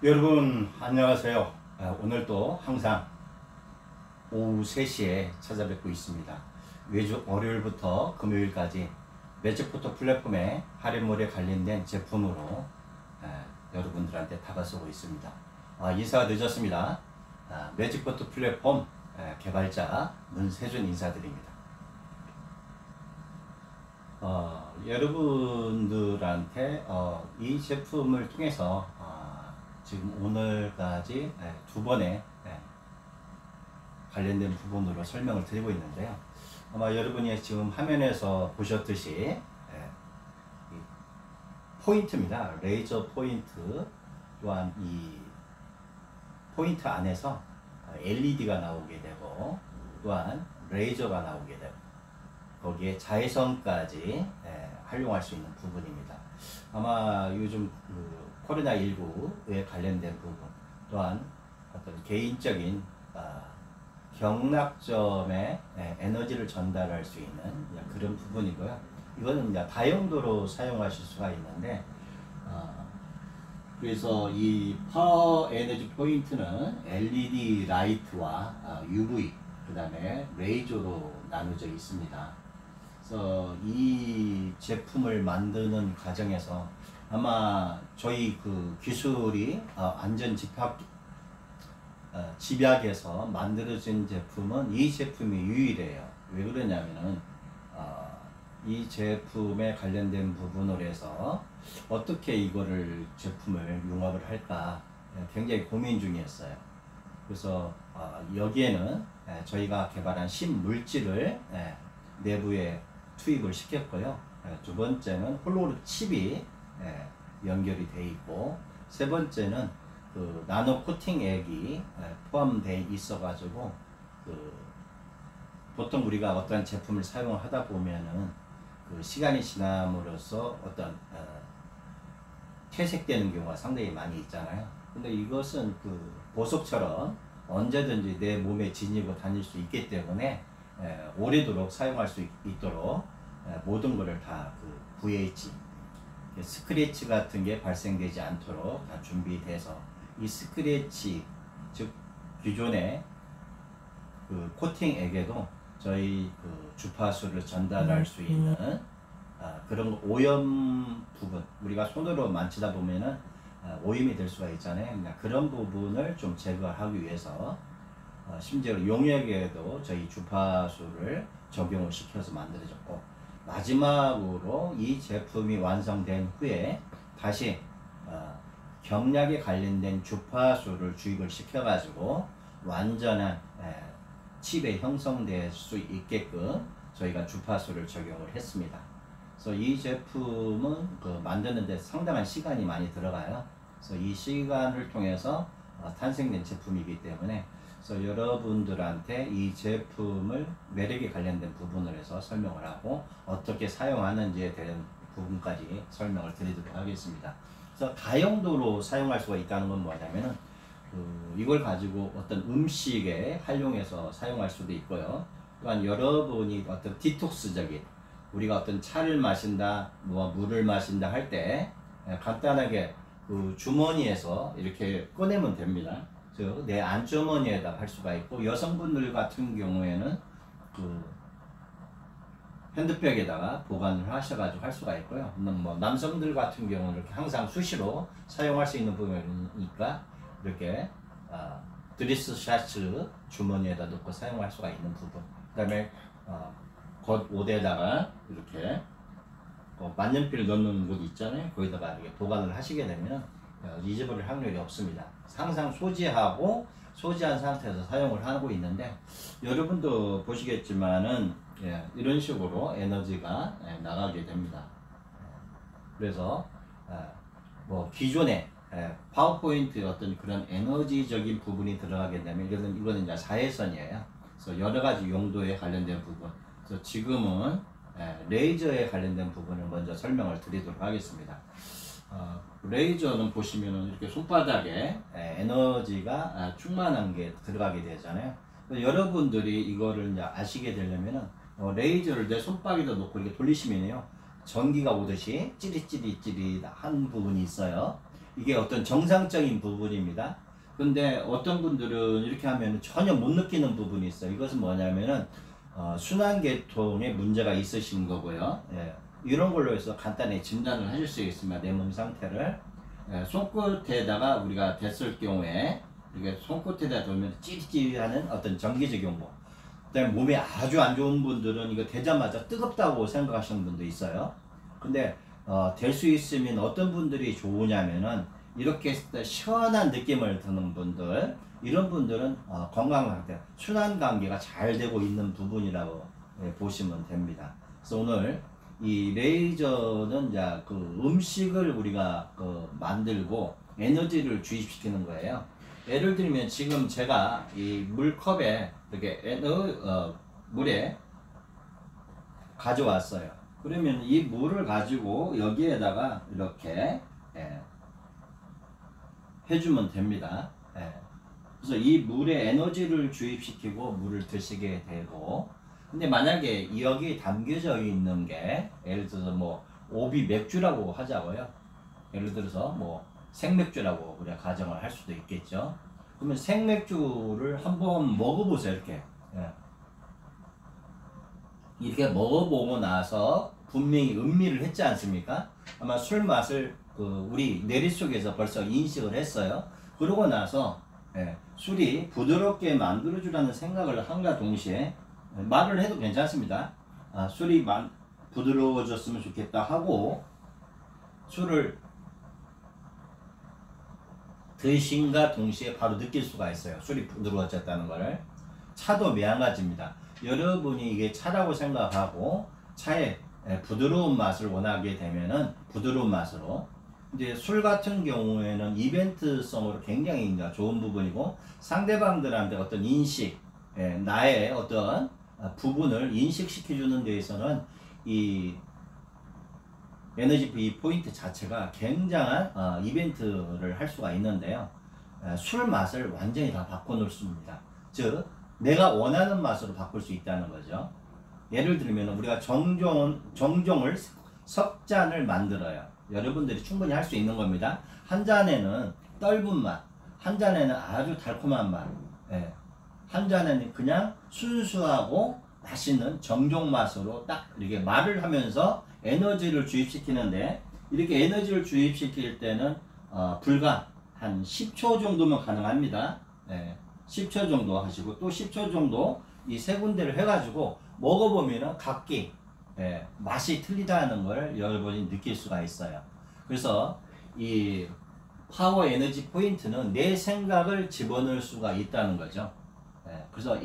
여러분 안녕하세요. 오늘도 항상 오후 3시에 찾아뵙고 있습니다. 매주 월요일부터 금요일까지 매직포터 플랫폼의 할인몰에 관련된 제품으로 여러분들한테 다가서고 있습니다. 인사가 늦었습니다. 매직포터 플랫폼 개발자 문세준 인사드립니다. 여러분들한테 이 제품을 통해서 지금 오늘까지 두 번의 관련된 부분으로 설명을 드리고 있는데요. 아마 여러분이 지금 화면에서 보셨듯이 포인트입니다. 레이저 포인트. 또한 이 포인트 안에서 LED가 나오게 되고 또한 레이저가 나오게 되고 거기에 자외선까지 활용할 수 있는 부분입니다. 아마 요즘 코로나19에 관련된 부분, 또한 어떤 개인적인 경락점에 에너지를 전달할 수 있는 그런 부분이고요. 이거는 이제 다용도로 사용하실 수가 있는데, 그래서 이 파워 에너지 포인트는 LED 라이트와 UV, 그 다음에 레이저로 나눠져 있습니다. 그래서 이 제품을 만드는 과정에서 아마 저희 그 기술이 안전 집약에서 만들어진 제품은 이 제품이 유일해요. 왜 그러냐면은 이 제품에 관련된 부분으로 해서 어떻게 이거를 제품을 융합을 할까 굉장히 고민 중이었어요. 그래서 여기에는 저희가 개발한 신물질을 내부에 투입을 시켰고요. 두 번째는 홀로그램 칩이 연결이 되어 있고, 세 번째는 그 나노 코팅액이 포함되어 있어 가지고 보통 우리가 어떤 제품을 사용하다 보면은 그 시간이 지남으로써 어떤 퇴색되는 경우가 상당히 많이 있잖아요. 근데 이것은 그 보석처럼 언제든지 내 몸에 지니고 다닐 수 있기 때문에 오래도록 사용할 수 있도록 모든 것을 다 그 VH 스크래치 같은 게 발생되지 않도록 다 준비돼서, 이 스크래치 즉 기존의 그 코팅액에도 저희 그 주파수를 전달할 수 있는 그런 오염 부분, 우리가 손으로 만지다 보면은 오염이 될 수가 있잖아요. 그런 부분을 좀 제거하기 위해서 심지어 용액에도 저희 주파수를 적용을 시켜서 만들어졌고, 마지막으로 이 제품이 완성된 후에 다시 경락에 관련된 주파수를 주입을 시켜가지고 완전한 칩에 형성될 수 있게끔 저희가 주파수를 적용을 했습니다. 그래서 이 제품은 만드는 데 상당한 시간이 많이 들어가요. 그래서 이 시간을 통해서 탄생된 제품이기 때문에, 그래서 여러분들한테 이 제품을 매력에 관련된 부분을 해서 설명을 하고 어떻게 사용하는지에 대한 부분까지 설명을 드리도록 하겠습니다. 그래서 다용도로 사용할 수가 있다는 건 뭐냐면은 이걸 가지고 어떤 음식에 활용해서 사용할 수도 있고요. 또한 여러분이 어떤 디톡스적인, 우리가 어떤 차를 마신다, 물을 마신다 할 때 간단하게 그 주머니에서 이렇게 꺼내면 됩니다. 즉 내 안주머니에다 할 수가 있고, 여성분들 같은 경우에는 그 핸드백에다가 보관을 하셔가지고 할 수가 있고요. 남성들 같은 경우는 이렇게 항상 수시로 사용할 수 있는 부분이니까 이렇게 드레스 셔츠 주머니에다 넣고 사용할 수가 있는 부분, 그 다음에 겉 옷에다가 이렇게 만년필 넣는 곳 있잖아요. 거기다가 이렇게 보관을 하시게 되면 잊어버릴 확률이 없습니다. 항상 소지한 상태에서 사용을 하고 있는데, 여러분도 보시겠지만은 이런 식으로 에너지가 나가게 됩니다. 그래서 기존에 파워포인트 어떤 그런 에너지적인 부분이 들어가게 되면 이거는 이제 자외선이에요. 그래서 여러 가지 용도에 관련된 부분. 그래서 지금은 레이저에 관련된 부분을 먼저 설명을 드리도록 하겠습니다. 레이저는 보시면은 이렇게 손바닥에 에너지가 충만한 게 들어가게 되잖아요. 여러분들이 이거를 이제 아시게 되려면은 레이저를 내 손바닥에다 놓고 이렇게 돌리시면요, 전기가 오듯이 찌릿찌릿찌릿한 부분이 있어요. 이게 어떤 정상적인 부분입니다. 근데 어떤 분들은 이렇게 하면 전혀 못 느끼는 부분이 있어요. 이것은 뭐냐면은 순환계통에 문제가 있으신 거고요. 예, 이런 걸로 해서 간단히 진단을 하실 수 있습니다. 내 몸 상태를. 예, 손끝에다가 우리가 댔을 경우에 이게 손끝에다 두면 찌릿찌릿하는 어떤 전기적 경고. 그다음에 몸에 아주 안 좋은 분들은 이거 대자마자 뜨겁다고 생각하시는 분도 있어요. 근데 될 수 있으면 어떤 분들이 좋으냐면은 이렇게 했을 때 시원한 느낌을 드는 분들, 이런 분들은 건강 상태, 순환 관계가 잘 되고 있는 부분이라고 보시면 됩니다. 그래서 오늘 이 레이저는 이제 그 음식을 우리가 만들고 에너지를 주입시키는 거예요. 예를 들면 지금 제가 이 물컵에 이렇게 물에 가져왔어요. 그러면 이 물을 가지고 여기에다가 이렇게 해주면 됩니다. 그래서 이 물에 에너지를 주입시키고 물을 드시게 되고, 근데 만약에 여기 담겨져 있는 게 예를 들어서 뭐 오비 맥주라고 하자고요. 예를 들어서 뭐 생맥주라고 우리가 가정을 할 수도 있겠죠. 그러면 생맥주를 한번 먹어보세요. 이렇게 먹어보고 나서 분명히 음미를 했지 않습니까? 아마 술 맛을 우리 뇌리 속에서 벌써 인식을 했어요. 그러고 나서 술이 부드럽게 만들어주라는 생각을 한과 동시에 말을 해도 괜찮습니다. 술이 부드러워졌으면 좋겠다 하고 술을 드신과 동시에 바로 느낄 수가 있어요. 술이 부드러워졌다는 걸. 차도 마찬가지입니다. 여러분이 이게 차라고 생각하고 차에 부드러운 맛을 원하게 되면은 부드러운 맛으로, 이제 술 같은 경우에는 이벤트성으로 굉장히 이제 좋은 부분이고, 상대방들한테 어떤 인식, 나의 어떤 부분을 인식시켜주는 데 있어서는 이 에너지 이 포인트 자체가 굉장한 이벤트를 할 수가 있는데요. 술 맛을 완전히 다 바꿔놓을 수 있습니다. 즉 내가 원하는 맛으로 바꿀 수 있다는 거죠. 예를 들면 우리가 정종을 석 잔을 만들어요. 여러분들이 충분히 할 수 있는 겁니다. 한 잔에는 떫은 맛, 한 잔에는 아주 달콤한 맛, 한 잔에는 그냥 순수하고 맛있는 정종 맛으로 딱 이렇게 말을 하면서 에너지를 주입시키는데, 이렇게 에너지를 주입시킬 때는 불과 한 10초 정도면 가능합니다. 10초 정도 하시고 또 10초 정도 이 세 군데를 해가지고 먹어보면 각기 맛이 틀리다는 걸 여러분이 느낄 수가 있어요. 그래서 이 파워 에너지 포인트는 내 생각을 집어넣을 수가 있다는 거죠. 그래서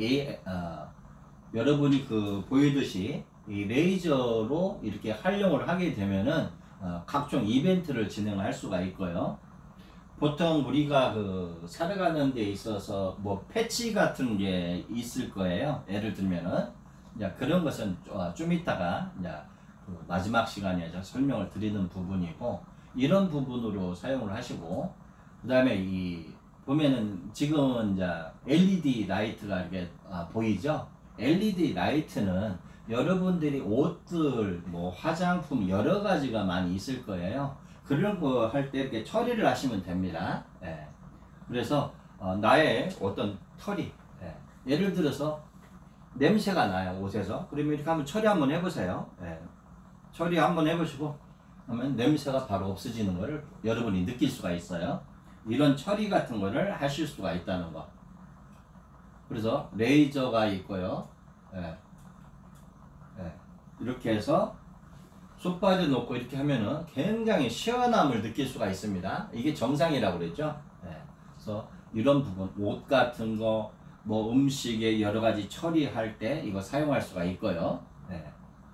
여러분이 보이듯이 이 레이저로 이렇게 활용을 하게 되면은 각종 이벤트를 진행할 수가 있고요. 보통 우리가 살아가는 데 있어서 뭐 패치 같은 게 있을 거예요. 예를 들면은 이제 그런 것은 좀 이따가 이제 마지막 시간에 설명을 드리는 부분이고, 이런 부분으로 사용을 하시고, 그 다음에 보면은 지금은 이제 LED 라이트가 이렇게 보이죠? LED 라이트는 여러분들이 옷들, 뭐 화장품 여러 가지가 많이 있을 거예요. 그런 거 할 때 이렇게 처리를 하시면 됩니다. 그래서 나의 어떤 털이, 예를 들어서 냄새가 나요, 옷에서. 그러면 이렇게 한번 처리 한번 해보세요. 처리 한번 해보시고 하면 냄새가 바로 없어지는 거를 여러분이 느낄 수가 있어요. 이런 처리 같은 거를 하실 수가 있다는 거. 그래서 레이저가 있고요. 이렇게 해서 솥바지에 놓고 이렇게 하면은 굉장히 시원함을 느낄 수가 있습니다. 이게 정상이라고 그랬죠. 그래서 이런 부분, 옷 같은 거, 뭐 음식에 여러 가지 처리할 때 이거 사용할 수가 있고요.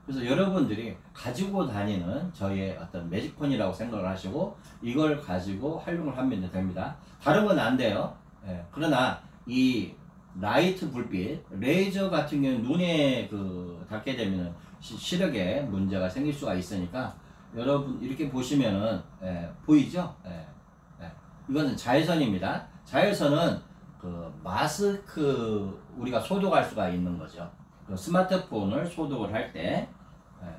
그래서 여러분들이 가지고 다니는 저희의 어떤 매직폰이라고 생각을 하시고 이걸 가지고 활용을 하면 됩니다. 다른 건 안 돼요. 그러나 이 라이트 불빛, 레이저 같은 경우는 눈에 닿게 되면 시력에 문제가 생길 수가 있으니까 여러분 이렇게 보시면은 보이죠? 이거는 자외선입니다. 자외선은 마스크 우리가 소독할 수가 있는 거죠. 스마트폰을 소독을 할 때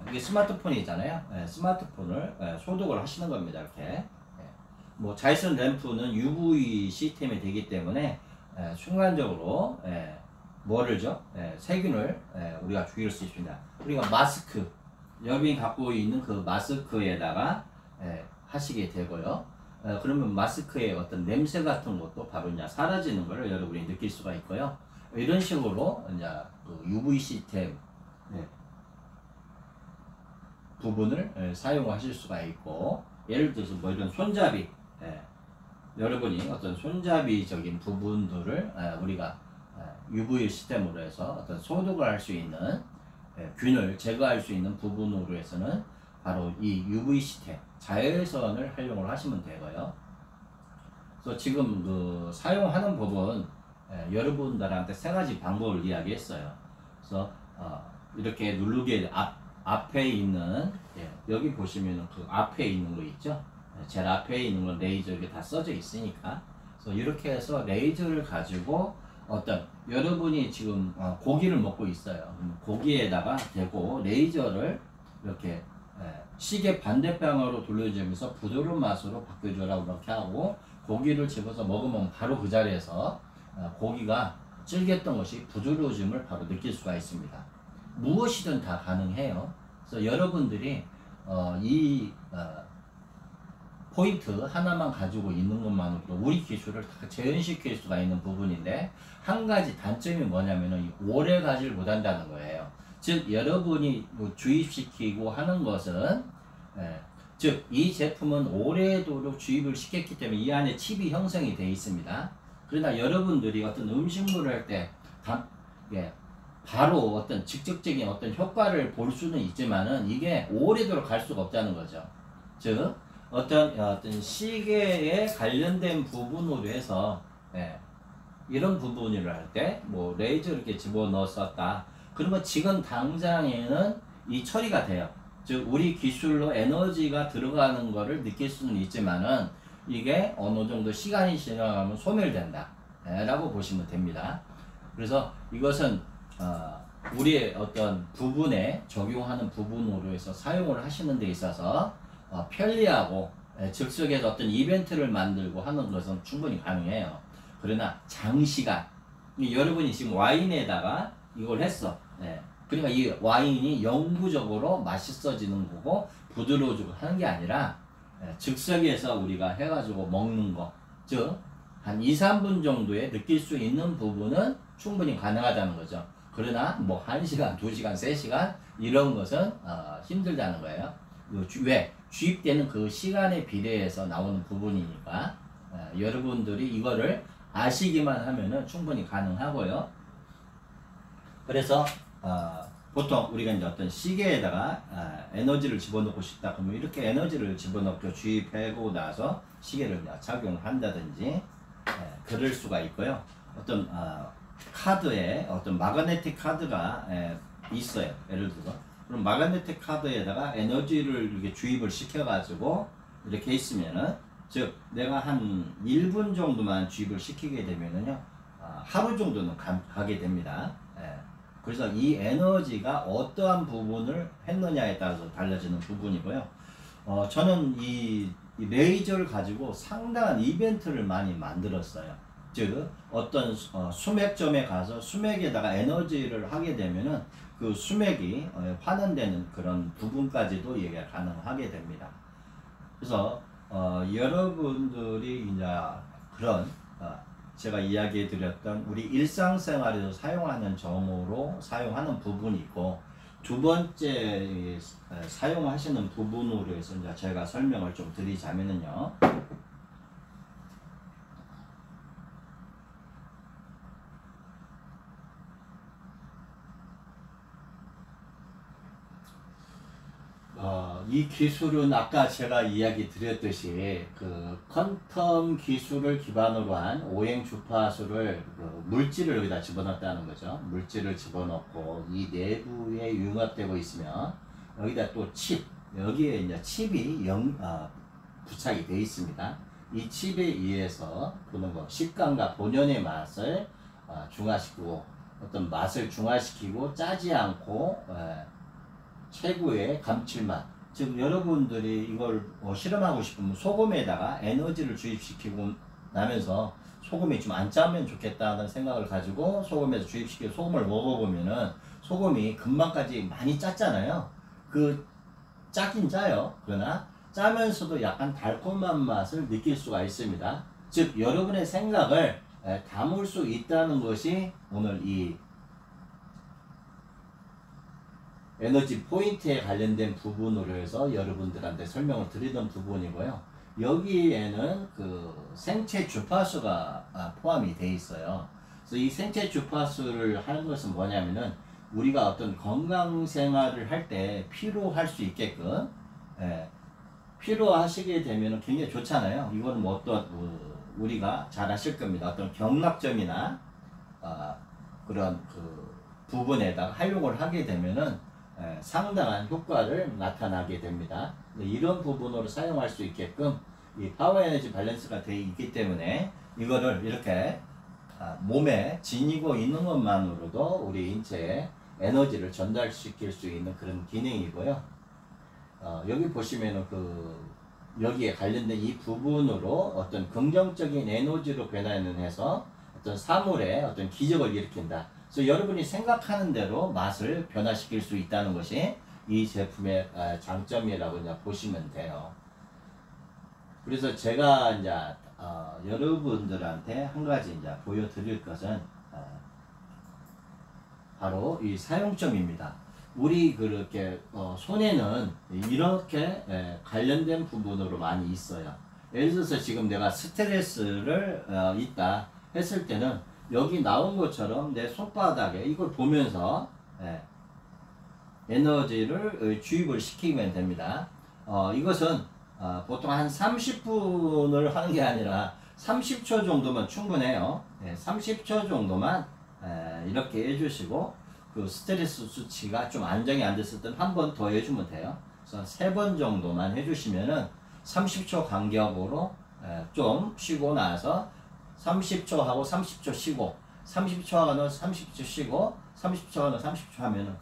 이게 스마트폰이잖아요. 스마트폰을 소독을 하시는 겁니다. 이렇게. 뭐 자외선 램프는 UV 시스템이 되기 때문에 순간적으로 뭐를 죠? 세균을 우리가 죽일 수 있습니다. 우리가 마스크, 여러분이 갖고 있는 그 마스크에다가 하시게 되고요. 그러면 마스크의 어떤 냄새 같은 것도 바로 이제 사라지는 것을 여러분이 느낄 수가 있고요. 이런 식으로 이제 그 UV 시스템 부분을 사용하실 수가 있고, 예를 들어서 뭐 이런 손잡이, 여러분이 어떤 손잡이적인 부분들을 우리가 UV 시스템으로 해서 어떤 소독을 할 수 있는, 균을 제거할 수 있는 부분으로 해서는 바로 이 UV 시스템, 자외선을 활용을 하시면 되고요. 그래서 지금 그 사용하는 법은 여러분들한테 세 가지 방법을 이야기했어요. 그래서 이렇게 누르게 앞에 있는, 여기 보시면은 그 앞에 있는 거 있죠? 제일 앞에 있는 건 레이저, 이게 다 써져 있으니까. 그래서 이렇게 해서 레이저를 가지고 어떤, 여러분이 지금 고기를 먹고 있어요. 고기에다가 대고 레이저를 이렇게 시계 반대방향으로 돌려주면서 부드러운 맛으로 바꿔주라고 이렇게 하고, 고기를 집어서 먹으면 바로 그 자리에서 고기가 질겼던 것이 부드러워짐을 바로 느낄 수가 있습니다. 무엇이든 다 가능해요. 그래서 여러분들이 이 포인트 하나만 가지고 있는 것만으로도 우리 기술을 다 재현시킬 수가 있는 부분인데, 한 가지 단점이 뭐냐면은 오래 가지를 못한다는 거예요. 즉 여러분이 주입시키고 하는 것은 즉 이 제품은 오래도록 주입을 시켰기 때문에 이 안에 칩이 형성이 되어 있습니다. 그러나 여러분들이 어떤 음식물을 할 때 바로 어떤 직접적인 어떤 효과를 볼 수는 있지만은 이게 오래도록 갈 수가 없다는 거죠. 즉 어떤 시계에 관련된 부분으로 해서 이런 부분을 할 때 뭐 레이저 이렇게 집어넣었다. 그러면 지금 당장에는 이 처리가 돼요. 즉 우리 기술로 에너지가 들어가는 거를 느낄 수는 있지만은 이게 어느 정도 시간이 지나가면 소멸된다 라고 보시면 됩니다. 그래서 이것은 우리의 어떤 부분에 적용하는 부분으로 해서 사용을 하시는 데 있어서 편리하고 즉석에서 어떤 이벤트를 만들고 하는 것은 충분히 가능해요. 그러나 장시간, 여러분이 지금 와인에다가 이걸 했어. 그러니까 이 와인이 영구적으로 맛있어지는 거고 부드러워지고 하는 게 아니라 즉석에서 우리가 해가지고 먹는 거, 즉 한 2~3분 정도에 느낄 수 있는 부분은 충분히 가능하다는 거죠. 그러나 뭐 1시간, 2시간, 3시간 이런 것은 힘들다는 거예요. 왜? 주입되는 그 시간에 비례해서 나오는 부분이니까 여러분들이 이거를 아시기만 하면은 충분히 가능하고요. 그래서 보통 우리가 이제 어떤 시계에다가 에너지를 집어넣고 싶다 그러면 이렇게 에너지를 집어넣고 주입하고 나서 시계를 착용을 한다든지 그럴 수가 있고요. 어떤 카드에 어떤 마그네틱 카드가 있어요. 예를 들어서 그럼 마그네틱 카드에다가 에너지를 이렇게 주입을 시켜가지고 이렇게 있으면은, 즉 내가 한 1분 정도만 주입을 시키게 되면은요 하루 정도는 가게 됩니다. 그래서 이 에너지가 어떠한 부분을 했느냐에 따라서 달라지는 부분이고요. 저는 이 레이저를 가지고 상당한 이벤트를 많이 만들었어요. 즉 어떤 수맥점에 가서 수맥에다가 에너지를 하게 되면은 그 수맥이 환원되는 그런 부분까지도 얘기가 가능하게 됩니다. 그래서 여러분들이 이제 그런 제가 이야기해 드렸던 우리 일상생활에서 사용하는 점으로 사용하는 부분이 있고, 두 번째 사용하시는 부분으로 해서 이제 제가 설명을 좀 드리자면은요. 이 기술은 아까 제가 이야기 드렸듯이 그 퀀텀 기술을 기반으로 한 오행 주파수를 물질을 여기다 집어넣었다는 거죠. 물질을 집어넣고 이 내부에 융합되고 있으면 여기다 또 칩, 여기에 이제 칩이 부착이 되어 있습니다. 이 칩에 의해서 보는 거, 식감과 본연의 맛을 중화시키고 어떤 맛을 중화시키고 짜지 않고 최고의 감칠맛, 즉 여러분들이 이걸 실험하고 싶으면 소금에다가 에너지를 주입시키고 나면서 소금이 좀 안 짜면 좋겠다는 생각을 가지고 소금에서 주입시키고 소금을 먹어보면은 소금이 금방까지 많이 짰잖아요. 그 짜긴 짜요. 그러나 짜면서도 약간 달콤한 맛을 느낄 수가 있습니다. 즉 여러분의 생각을 담을 수 있다는 것이 오늘 이 에너지 포인트에 관련된 부분으로 해서 여러분들한테 설명을 드리던 부분이고요. 여기에는 그 생체 주파수가 포함이 되어 있어요. 그래서 이 생체 주파수를 하는 것은 뭐냐면은 우리가 어떤 건강 생활을 할 때 필요할 수 있게끔 필요하시게 되면 굉장히 좋잖아요. 이거는 뭐 어떤 우리가 잘 아실 겁니다. 어떤 경락점이나 그런 그 부분에다가 활용을 하게 되면은 상당한 효과를 나타나게 됩니다. 이런 부분으로 사용할 수 있게끔 이 파워 에너지 밸런스가 되어 있기 때문에 이거를 이렇게 몸에 지니고 있는 것만으로도 우리 인체에 에너지를 전달시킬 수 있는 그런 기능이고요. 여기 보시면은 여기에 관련된 이 부분으로 어떤 긍정적인 에너지로 변화는 해서 어떤 사물에 어떤 기적을 일으킨다. 그래서 여러분이 생각하는 대로 맛을 변화시킬 수 있다는 것이 이 제품의 장점이라고 이제 보시면 돼요. 그래서 제가 이제 여러분들한테 한 가지 이제 보여드릴 것은 바로 이 사용점입니다. 우리 그렇게 손에는 이렇게 관련된 부분으로 많이 있어요. 예를 들어서 지금 내가 스트레스를 있다 했을 때는 여기 나온 것처럼 내 손바닥에 이걸 보면서 에너지를 주입을 시키면 됩니다. 이것은 보통 한 30분을 하는 게 아니라 30초 정도면 충분해요. 30초 정도만 이렇게 해주시고 그 스트레스 수치가 좀 안정이 안 됐을 때는 한 번 더 해주면 돼요. 그래서 3번 정도만 해주시면은 30초 간격으로 좀 쉬고 나서 30초 하고 30초 쉬고 30초 하고 30초 쉬고 30초 하고 30초 하면은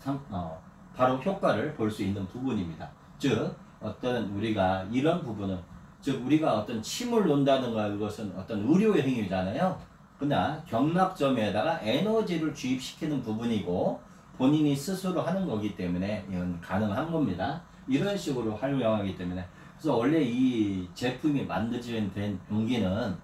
바로 효과를 볼 수 있는 부분입니다. 즉 어떤 우리가 이런 부분은 즉 우리가 어떤 침을 놓는다든가 이것은 어떤 의료의 행위잖아요. 그러나 경락점에다가 에너지를 주입시키는 부분이고 본인이 스스로 하는 거기 때문에 이건 가능한 겁니다. 이런 식으로 활용하기 때문에 그래서 원래 이 제품이 만들어진 용기는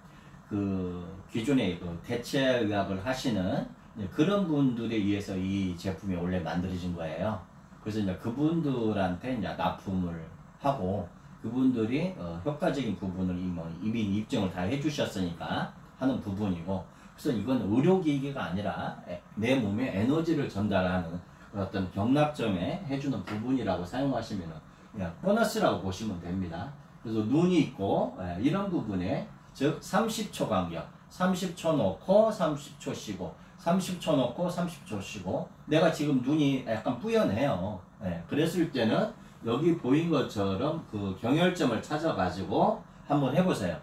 그 기존의 그 대체의학을 하시는 그런 분들에 의해서 이 제품이 원래 만들어진 거예요. 그래서 이제 그분들한테 이제 납품을 하고 그분들이 효과적인 부분을 이미 입증을 다 해주셨으니까 하는 부분이고 그래서 이건 의료기기가 아니라 내 몸에 에너지를 전달하는 어떤 경락점에 해주는 부분이라고 사용하시면 보너스라고 보시면 됩니다. 그래서 눈이 있고 이런 부분에 즉 30초 간격 30초 놓고 30초 쉬고 30초 놓고 30초 쉬고 내가 지금 눈이 약간 뿌연해요. 그랬을 때는 여기 보인 것처럼 그 경혈점을 찾아가지고 한번 해보세요.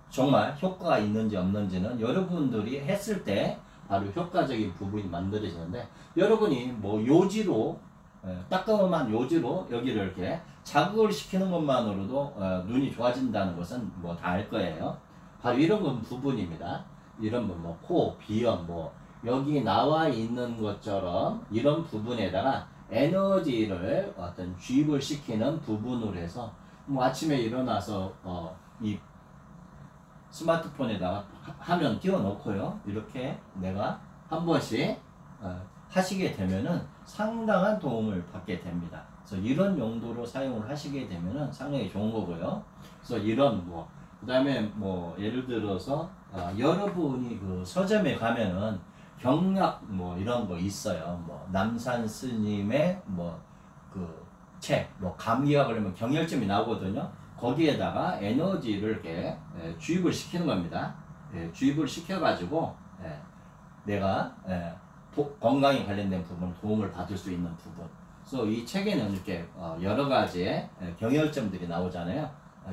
정말 효과가 있는지 없는지는 여러분들이 했을 때 바로 효과적인 부분이 만들어지는데 여러분이 뭐 요지로 따끔한 요지로 여기를 이렇게 자극을 시키는 것만으로도 눈이 좋아진다는 것은 뭐 다 알 거예요. 바로 이런 건 부분입니다. 이런 뭐 코, 비염 뭐 여기 나와 있는 것처럼 이런 부분에다가 에너지를 어떤 주입을 시키는 부분으로 해서 뭐 아침에 일어나서 이 스마트폰에다가 화면 띄워놓고요. 이렇게 내가 한 번씩 하시게 되면은 상당한 도움을 받게 됩니다. 그래서 이런 용도로 사용을 하시게 되면은 상당히 좋은 거고요. 그래서 이런 그 다음에 뭐 예를 들어서 여러분이 그 서점에 가면은 경락 뭐 이런 거 있어요. 뭐 남산 스님의 뭐 그 책, 뭐 감기가 걸리면 경혈점이 나오거든요. 거기에다가 에너지를 이렇게 주입을 시키는 겁니다. 주입을 시켜가지고 내가 건강에 관련된 부분 도움을 받을 수 있는 부분. 그래서 이 책에는 이렇게 여러 가지의 경혈점들이 나오잖아요.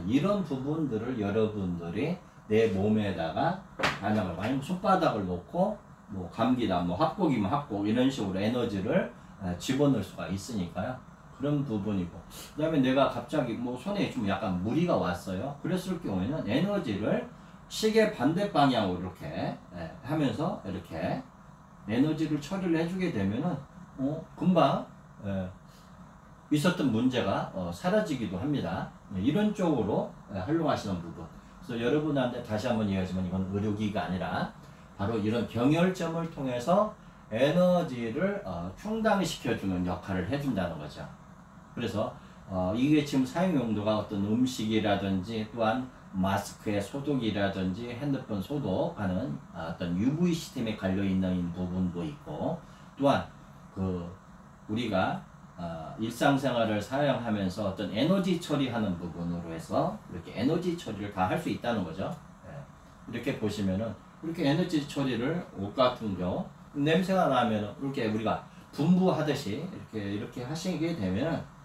이런 부분들을 여러분들이 내 몸에다가 아니면 손바닥을 놓고 뭐 감기다 뭐 합곡이면 합곡 이런 식으로 에너지를 집어넣을 수가 있으니까요. 그런 부분이고, 그 다음에 내가 갑자기 뭐 손에 좀 약간 무리가 왔어요. 그랬을 경우에는 에너지를 시계 반대 방향으로 이렇게 하면서 이렇게 에너지를 처리를 해주게 되면은 금방 있었던 문제가 사라지기도 합니다. 이런 쪽으로 활용하시는 부분. 그래서 여러분한테 다시 한번 이야기하지만 이건 의료기가 아니라 바로 이런 병혈점을 통해서 에너지를 충당시켜주는 역할을 해준다는 거죠. 그래서 이게 지금 사용 용도가 어떤 음식이라든지 또한 마스크의 소독이라든지 핸드폰 소독하는 어떤 UV 시스템에 걸려 있는 부분도 있고, 또한 그 우리가 일상생활을 사용하면서 어떤 에너지 처리하는 부분으로 해서 이렇게 에너지 처리를 다 할 수 있다는 거죠. 이렇게 보시면은 이렇게 에너지 처리를 옷 같은 경우 냄새가 나면은 이렇게 우리가 분부하듯이 이렇게 하시게 되면은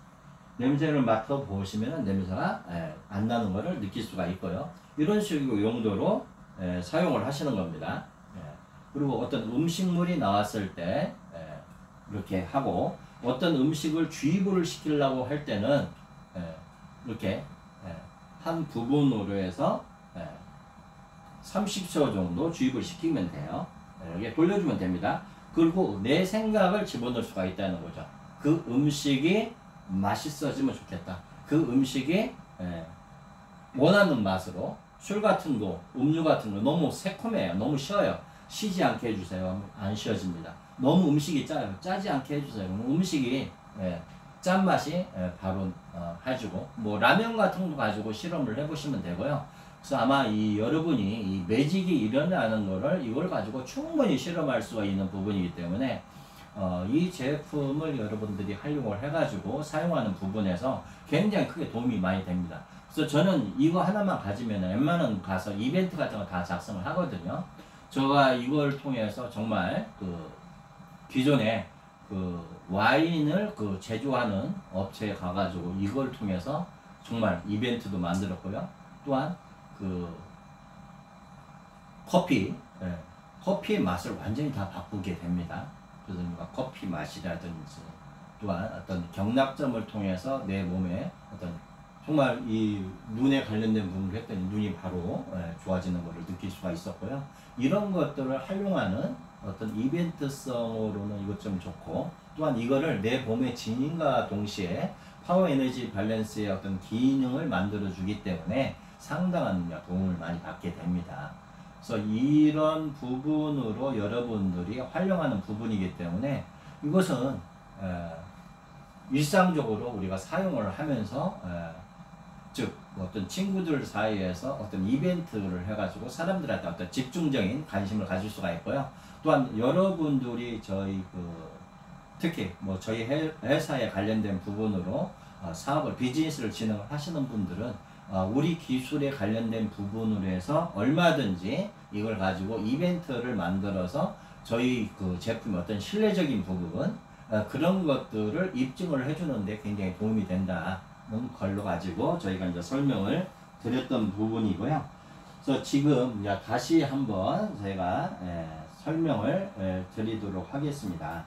냄새를 맡아 보시면은 냄새가 안 나는 것을 느낄 수가 있고요. 이런 식의 용도로 사용을 하시는 겁니다. 그리고 어떤 음식물이 나왔을 때 이렇게 하고, 어떤 음식을 주입을 시키려고 할 때는 이렇게 한 부분으로 해서 30초 정도 주입을 시키면 돼요. 이렇게 돌려주면 됩니다. 그리고 내 생각을 집어넣을 수가 있다는 거죠. 그 음식이 맛있어지면 좋겠다. 그 음식이 원하는 맛으로, 술 같은 거, 음료 같은 거 너무 새콤해요. 너무 쉬어요. 쉬지 않게 해주세요. 안 쉬어집니다. 너무 음식이 짜요. 짜지 않게 해주세요. 음식이 짠맛이 바로 해주고, 뭐 라면 같은 거 가지고 실험을 해보시면 되고요. 그래서 아마 여러분이 이 매직이 일어나는 거를 이걸 가지고 충분히 실험할 수가 있는 부분이기 때문에 이 제품을 여러분들이 활용을 해가지고 사용하는 부분에서 굉장히 크게 도움이 많이 됩니다. 그래서 저는 이거 하나만 가지면 웬만한 가서 이벤트 같은 거 다 작성을 하거든요. 제가 이걸 통해서 정말 기존에 와인을 제조하는 업체에 가가지고 이걸 통해서 정말 이벤트도 만들었고요. 또한 커피의 맛을 완전히 다 바꾸게 됩니다. 그래서 커피 맛이라든지 또한 어떤 경락점을 통해서 내 몸에 어떤 정말 이 눈에 관련된 부분을 했더니 눈이 바로 좋아지는 것을 느낄 수가 있었고요. 이런 것들을 활용하는 어떤 이벤트성으로는 이것 좀 좋고, 또한 이거를 내 몸의 진행과 동시에 파워 에너지 밸런스의 어떤 기능을 만들어 주기 때문에 상당한 도움을 많이 받게 됩니다. 그래서 이런 부분으로 여러분들이 활용하는 부분이기 때문에 이것은 일상적으로 우리가 사용을 하면서 즉 어떤 친구들 사이에서 어떤 이벤트를 해가지고 사람들한테 어떤 집중적인 관심을 가질 수가 있고요. 또한 여러분들이 저희 특히 뭐 저희 회사에 관련된 부분으로 사업을 비즈니스를 진행을 하시는 분들은 우리 기술에 관련된 부분으로 해서 얼마든지 이걸 가지고 이벤트를 만들어서 저희 제품의 어떤 신뢰적인 부분 그런 것들을 입증을 해주는데 굉장히 도움이 된다는 걸로 가지고 저희가 이제 설명을 드렸던 부분이고요. 그래서 지금 다시 한번 제가 설명을 드리도록 하겠습니다.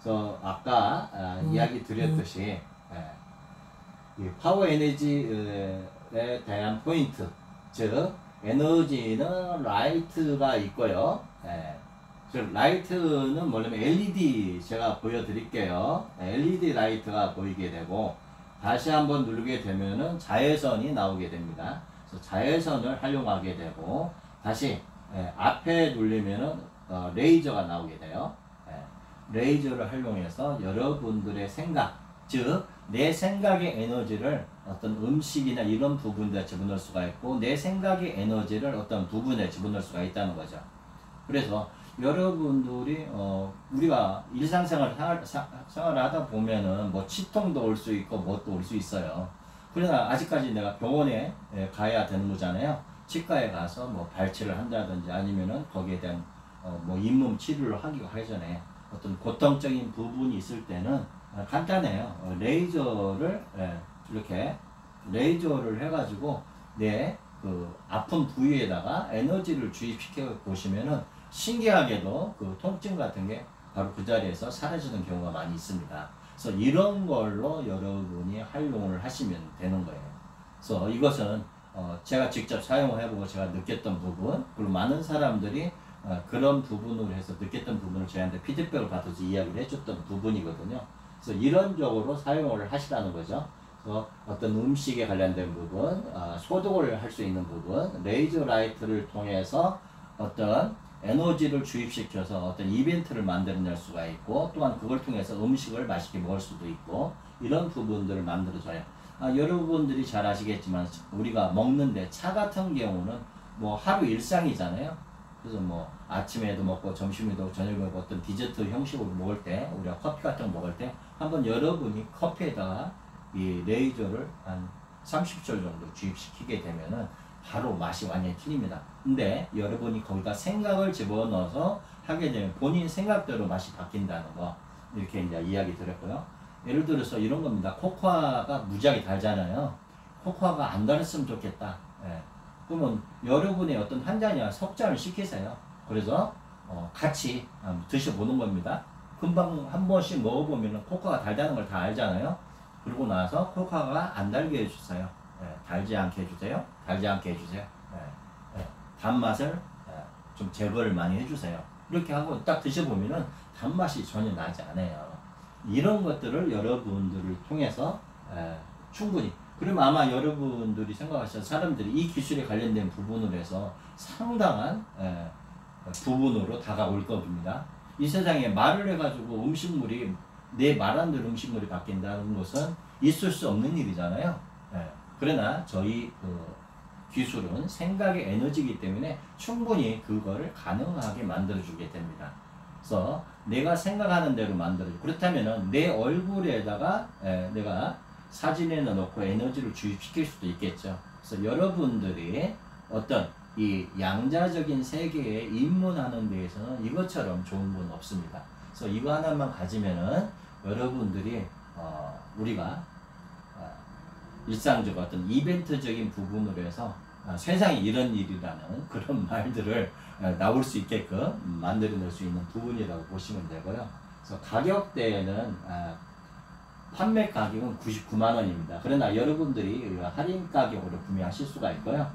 그래서 아까 이야기 드렸듯이 파워 에너지에 대한 포인트, 즉 에너지는 라이트가 있고요. 즉 라이트는 뭐냐면 LED 제가 보여드릴게요. LED 라이트가 보이게 되고, 다시 한번 누르게 되면은 자외선이 나오게 됩니다. 그래서 자외선을 활용하게 되고, 다시 앞에 누르면은 레이저가 나오게 돼요. 레이저를 활용해서 여러분들의 생각, 즉 내 생각의 에너지를 어떤 음식이나 이런 부분에 집어넣을 수가 있고, 내 생각의 에너지를 어떤 부분에 집어넣을 수가 있다는 거죠. 그래서 여러분들이 우리가 일상생활 생활을 하다 보면은 뭐 치통도 올 수 있고 뭣도 올 수 있어요. 그러나 아직까지 내가 병원에 가야 되는 거잖아요. 치과에 가서 뭐 발치를 한다든지 아니면은 거기에 대한 뭐 잇몸 치료를 하기 전에 어떤 고통적인 부분이 있을 때는 간단해요. 레이저를 이렇게 레이저를 해가지고 내 아픈 부위에다가 에너지를 주입시켜 보시면은 신기하게도 통증 같은 게 바로 그 자리에서 사라지는 경우가 많이 있습니다. 그래서 이런 걸로 여러분이 활용을 하시면 되는 거예요. 그래서 이것은 제가 직접 사용해보고 제가 느꼈던 부분, 그리고 많은 사람들이 그런 부분으로 해서 느꼈던 부분을 저희한테 피드백을 받아서 이야기를 해줬던 부분이거든요. 그래서 이런적으로 사용을 하시라는 거죠. 그래서 어떤 음식에 관련된 부분, 소독을 할 수 있는 부분, 레이저 라이트를 통해서 어떤 에너지를 주입시켜서 어떤 이벤트를 만들어낼 수가 있고, 또한 그걸 통해서 음식을 맛있게 먹을 수도 있고, 이런 부분들을 만들어줘요. 여러분들이 잘 아시겠지만 우리가 먹는데 차 같은 경우는 뭐 하루 일상이잖아요. 그래서 뭐 아침에도 먹고 점심에도 먹고 저녁에 먹고 어떤 디저트 형식으로 먹을 때, 우리가 커피 같은 거 먹을 때 한번 여러분이 커피에다가 이 레이저를 한 30초 정도 주입시키게 되면은 바로 맛이 완전히 틀립니다. 근데 여러분이 거기다 생각을 집어넣어서 하게 되면 본인 생각대로 맛이 바뀐다는 거, 이렇게 이제 이야기 드렸고요. 예를 들어서 이런 겁니다. 코코아가 무지하게 달잖아요. 코코아가 안 달았으면 좋겠다. 예. 그러면 여러분의 어떤 한 잔이야 석잔을 시키세요. 그래서 같이 드셔보는 겁니다. 금방 한 번씩 먹어보면 코코아가 달다는 걸 다 알잖아요. 그러고 나서 코코아가 안 달게 해주세요. 예. 달지 않게 해주세요. 달지 않게 해주세요. 예. 예. 단맛을 좀 제거를 많이 해주세요. 이렇게 하고 딱 드셔보면은 단맛이 전혀 나지 않아요. 이런 것들을 여러분들을 통해서 충분히, 그러면 아마 여러분들이 생각하시는 사람들이 이 기술에 관련된 부분으로 해서 상당한 부분으로 다가올 겁니다. 이 세상에 말을 해가지고 음식물이, 내 말한 대로 음식물이 바뀐다는 것은 있을 수 없는 일이잖아요. 그러나 저희 기술은 생각의 에너지이기 때문에 충분히 그거를 가능하게 만들어주게 됩니다. 그래서 내가 생각하는 대로 만들어줘. 그렇다면은 내 얼굴에다가 내가 사진에 넣고 에너지를 주입시킬 수도 있겠죠. 그래서 여러분들이 어떤 이 양자적인 세계에 입문하는 데에서는 이것처럼 좋은 건 없습니다. 그래서 이거 하나만 가지면은 여러분들이 우리가 일상적 어떤 이벤트적인 부분으로 해서 세상에 이런 일이라는 그런 말들을 나올 수 있게끔 만들어낼 수 있는 부분이라고 보시면 되고요. 그래서 가격대는 판매 가격은 99만 원입니다. 그러나 여러분들이 할인 가격으로 구매하실 수가 있고요.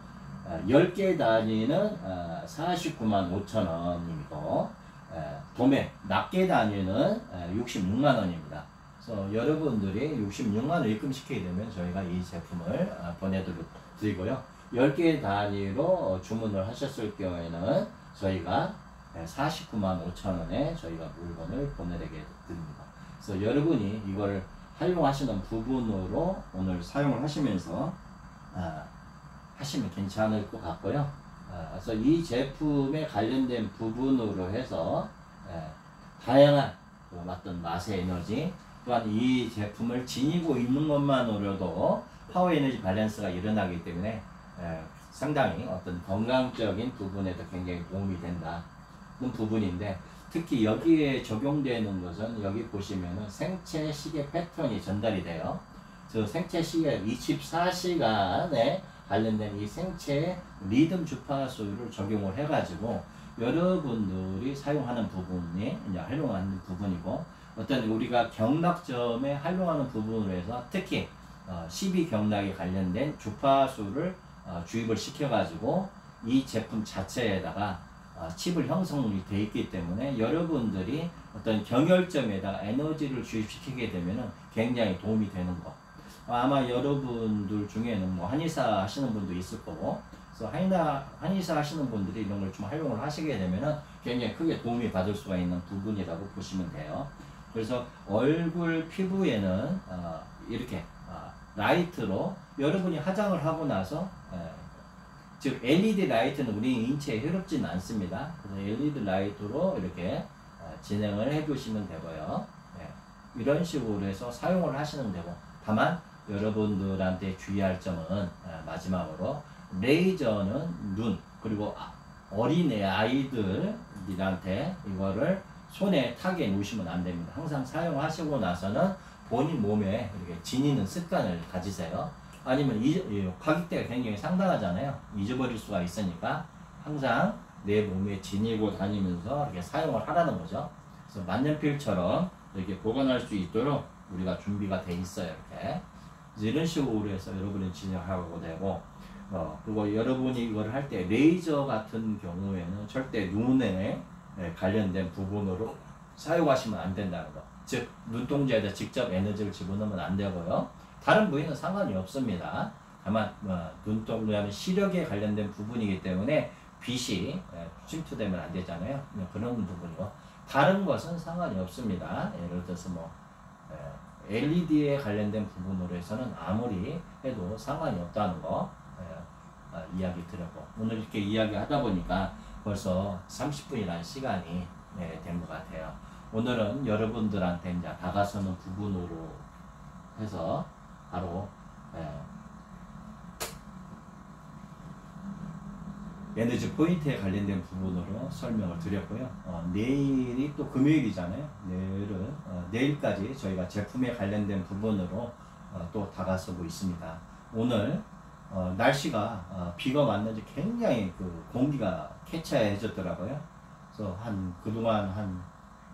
10개 단위는 49만 5천 원이고 도매 낱개 단위는 66만 원입니다. 그래서 여러분들이 66만 원 입금시키게 되면 저희가 이 제품을 보내드리고요. 10개 단위로 주문을 하셨을 경우에는 저희가 49만 5천 원에 저희가 물건을 보내드리게 됩니다. 그래서 여러분이 이걸 활용하시는 부분으로 오늘 사용을 하시면서 하시면 괜찮을 것 같고요. 그래서 이 제품에 관련된 부분으로 해서 다양한 어떤 맛의 에너지, 또한 이 제품을 지니고 있는 것만으로도 파워 에너지 밸런스가 일어나기 때문에 상당히 어떤 건강적인 부분에도 굉장히 도움이 된다는 부분인데, 특히 여기에 적용되는 것은 여기 보시면은 생체 시계 패턴이 전달이 돼요. 저 생체 시계 24시간에 관련된 이 생체 리듬 주파수를 적용을 해가지고 여러분들이 사용하는 부분이 이제 활용하는 부분이고, 어떤 우리가 경락점에 활용하는 부분으로 해서 특히 12경락에 관련된 주파수를 주입을 시켜가지고 이 제품 자체에다가 칩을 형성이 되어 있기 때문에 여러분들이 어떤 경혈점에다가 에너지를 주입시키게 되면 굉장히 도움이 되는 거. 아마 여러분들 중에는 뭐 한의사 하시는 분도 있을 거고, 그래서 한의사 하시는 분들이 이런 걸 좀 활용을 하시게 되면 굉장히 크게 도움이 받을 수가 있는 부분이라고 보시면 돼요. 그래서 얼굴 피부에는 이렇게 라이트로 여러분이 화장을 하고 나서 즉 LED 라이트는 우리 인체에 해롭지는 않습니다. 그래서 LED 라이트로 이렇게 진행을 해주시면 되고요. 이런 식으로 해서 사용을 하시면 되고, 다만 여러분들한테 주의할 점은 마지막으로 레이저는 눈, 그리고 어린애 아이들한테 이거를 손에 타게 놓으시면 안 됩니다. 항상 사용하시고 나서는 본인 몸에 이렇게 지니는 습관을 가지세요. 아니면 가격대가 굉장히 상당하잖아요. 잊어버릴 수가 있으니까 항상 내 몸에 지니고 다니면서 이렇게 사용을 하라는 거죠. 그래서 만년필처럼 이렇게 보관할 수 있도록 우리가 준비가 돼 있어요. 이렇게 이런 식으로 해서 여러분이 진행하고 되고, 그리고 여러분이 이걸 할 때 레이저 같은 경우에는 절대 눈에 관련된 부분으로 사용하시면 안 된다는 거. 즉 눈동자에다 직접 에너지를 집어넣으면 안 되고요. 다른 부위는 상관이 없습니다. 다만 눈동자는 시력에 관련된 부분이기 때문에 빛이 침투되면 안 되잖아요. 그런 부분이고, 다른 것은 상관이 없습니다. 예를 들어서 뭐 LED에 관련된 부분으로 해서는 아무리 해도 상관이 없다는 거 이야기 드렸고, 오늘 이렇게 이야기 하다 보니까 벌써 30분이라는 시간이 된 것 같아요. 오늘은 여러분들한테 이제 다가서는 부분으로 해서 바로 에너지 포인트에 관련된 부분으로 설명을 드렸고요. 내일이 또 금요일이잖아요. 내일까지 저희가 제품에 관련된 부분으로 또 다가서고 있습니다. 오늘 날씨가 비가 왔는지 굉장히 그 공기가 쾌차해졌더라고요. 그래서 그동안 한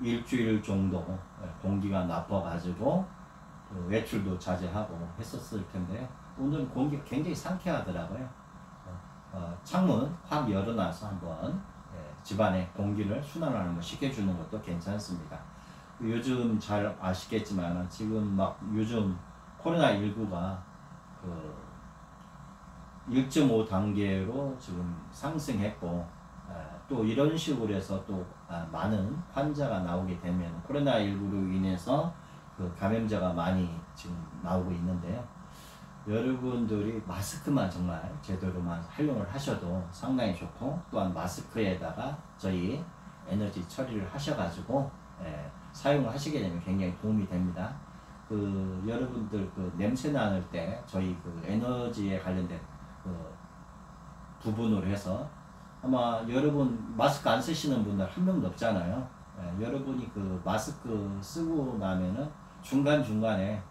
일주일 정도 공기가 나빠가지고 외출도 자제하고 했었을 텐데요. 오늘 공기가 굉장히 상쾌하더라고요. 창문 확 열어놔서 한번 집안의 공기를 순환을 시켜주는 것도 괜찮습니다. 요즘 잘 아시겠지만 지금 막 요즘 코로나19가 1.5 단계로 지금 상승했고, 또 이런 식으로 해서 또 많은 환자가 나오게 되면 코로나19로 인해서 그 감염자가 많이 지금 나오고 있는데요. 여러분들이 마스크만 정말 제대로만 활용을 하셔도 상당히 좋고, 또한 마스크에다가 저희 에너지 처리를 하셔가지고 사용을 하시게 되면 굉장히 도움이 됩니다. 여러분들 냄새 나는 때 저희 에너지에 관련된 부분으로 해서 아마 여러분 마스크 안 쓰시는 분들 한 명도 없잖아요. 여러분이 마스크 쓰고 나면은 중간중간에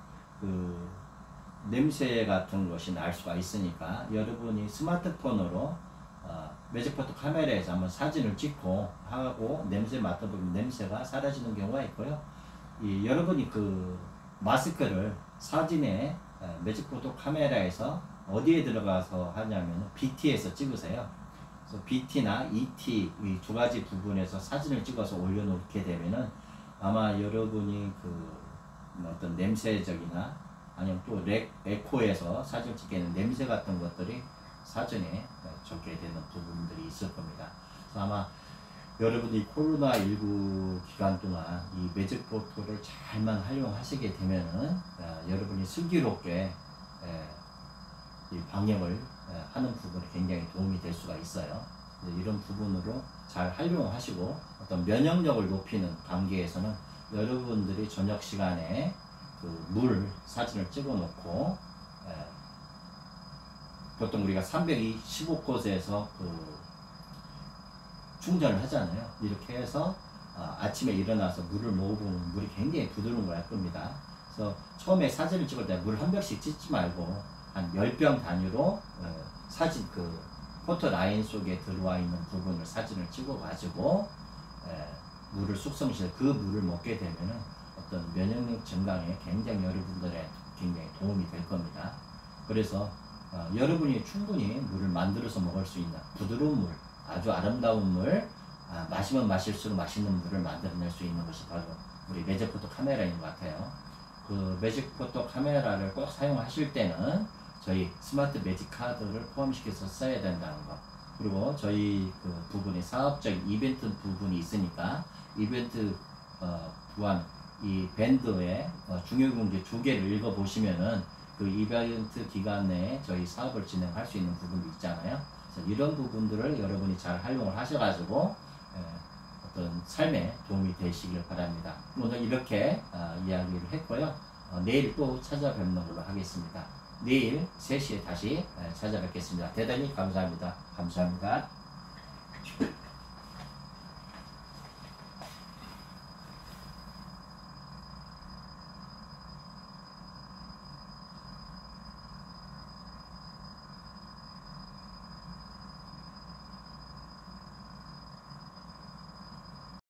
냄새 같은 것이 날 수가 있으니까 여러분이 스마트폰으로 매직포토 카메라에서 한번 사진을 찍고 하고 냄새 맡아보면 냄새가 사라지는 경우가 있고요. 여러분이 마스크를 사진에 매직포토 카메라에서 어디에 들어가서 하냐면 BT에서 찍으세요. 그래서 BT나 ET 이 두 가지 부분에서 사진을 찍어서 올려놓게 되면은 아마 여러분이 어떤 냄새적이나 아니면 또 에코에서 사진 찍게 되는 냄새 같은 것들이 사진에 적게 되는 부분들이 있을 겁니다. 그래서 아마 여러분이 코로나19 기간 동안 이 매직포토를 잘만 활용하시게 되면은 여러분이 슬기롭게 이 방역을 하는 부분에 굉장히 도움이 될 수가 있어요. 이런 부분으로 잘 활용하시고 어떤 면역력을 높이는 관계에서는 여러분들이 저녁 시간에 물 사진을 찍어 놓고 보통 우리가 325곳에서 충전을 하잖아요. 이렇게 해서 아침에 일어나서 물을 먹어보면 물이 굉장히 부드러운 걸 알 겁니다. 그래서 처음에 사진을 찍을 때 물 한 병씩 찍지 말고 한 10병 단위로 사진 포토 라인 속에 들어와 있는 부분을 사진을 찍어 가지고 물을 숙성시켜 물을 먹게 되면은 어떤 면역력 증강에 굉장히 여러분들의 굉장히 도움이 될 겁니다. 그래서 여러분이 충분히 물을 만들어서 먹을 수 있는 부드러운 물, 아주 아름다운 물, 마시면 마실수록 맛있는 물을 만들어낼 수 있는 것이 바로 우리 매직포토 카메라인 것 같아요. 매직포토 카메라를 꼭 사용하실 때는 저희 스마트 매직 카드를 포함시켜서 써야 된다는 거, 그리고 저희 부분이 사업적인 이벤트 부분이 있으니까 이벤트 또한 이 밴드의 중요 공지 2개를 읽어보시면은 이벤트 기간 내에 저희 사업을 진행할 수 있는 부분도 있잖아요. 그래서 이런 부분들을 여러분이 잘 활용을 하셔가지고 어떤 삶에 도움이 되시길 바랍니다. 오늘 이렇게 이야기를 했고요. 내일 또 찾아뵙는 걸로 하겠습니다. 내일 3시에 다시 찾아뵙겠습니다. 대단히 감사합니다. 감사합니다.